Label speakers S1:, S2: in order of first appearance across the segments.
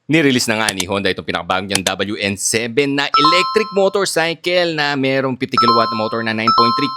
S1: Nirelease na nga ni Honda itong pinakabagong niyang WN7 na electric motorcycle na merong 50 kilowatt na motor na 9.3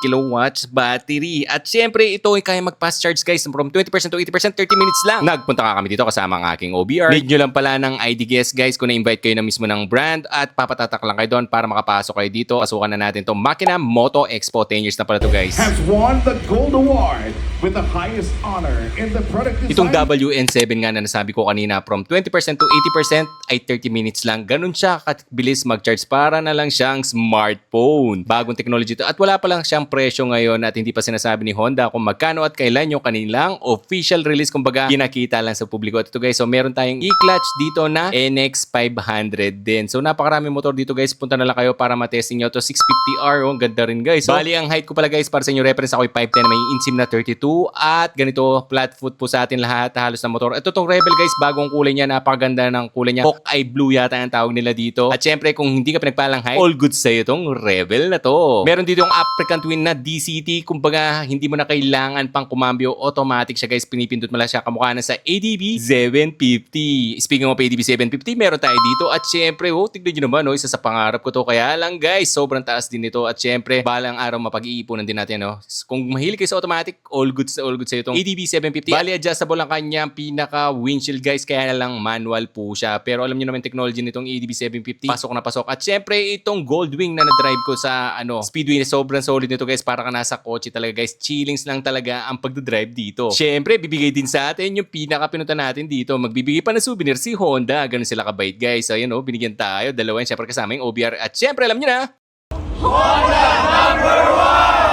S1: kilowatts battery. At syempre ito ay kaya mag-fast charge guys from 20% to 80%, 30 minutes lang. Nagpunta ka kami dito kasama ang aking OBR. Need nyo lang pala ng ID guest guys kung na-invite kayo na mismo ng brand at papatatak lang kayo doon para makapasok kayo dito. Pasukan na natin itong Makina Moto Expo. 10 years na pala to guys.
S2: Has won the Gold Award with the highest honor in the product design.
S1: Itong WN7 nga na nasabi ko kanina from 20% to 80% ay 30 minutes lang. Ganun siya kabilis mag-charge para na lang siyang smartphone. Bagong technology to at wala pa lang siyang presyo ngayon at hindi pa sinasabi ni Honda kung magkano at kailan yung kanilang official release. Kumbaga, kinakita lang sa publiko. At ito guys, so meron tayong e-clutch dito na NX500 din. So napakaraming motor dito guys. Punta na lang kayo para matesting nyo to 650R. Oh, ganda rin guys. So, bali ang height ko pala guys para sa inyo reference ako ay 5'10 na may insim na 32 at ganito flat foot po sa atin lahat halos na motor. Ito tong Rebel guys, bagong kulay niya, napakaganda ng kulay niya. Hawkeye blue yata ang tawag nila dito. At syempre kung hindi ka pinagpalang height, all good sa'yo tong Rebel na to. Meron dito yung African Twin na DCT. Kumbaga hindi mo na kailangan pang kumambyo, automatic siya guys. Pinipindot mo lang siya kamukha na sa ADB 750. Speaking of ADB 750, meron tayo dito. At syempre, tignan nyo naman, isa sa pangarap ko to. Kaya lang guys, sobrang taas din ito. At syempre, balang araw mapag-iipunan din natin. Kung mahilig kayo sa automatic, all good sa'yo itong ADB 750. Bali, adjustable ang kanyang pinaka windshield guys. Kaya lang manual po siya. Pero alam niyo naman technology nitong ADB 750. Pasok na pasok. At syempre, itong Goldwing na na-drive ko sa Speedway, sobrang solid nito guys. Para ka nasa kotse talaga guys. Chillings lang talaga ang pagdadrive dito. Syempre, bibigay din sa atin yung pinaka-pinunta natin dito. Magbibigay pa ng souvenir si Honda. Ganun sila kabait guys. So ayan binigyan tayo. Dalawa yan. Syempre kasama yung OBR. At syempre, alam niyo na,
S3: Honda #1!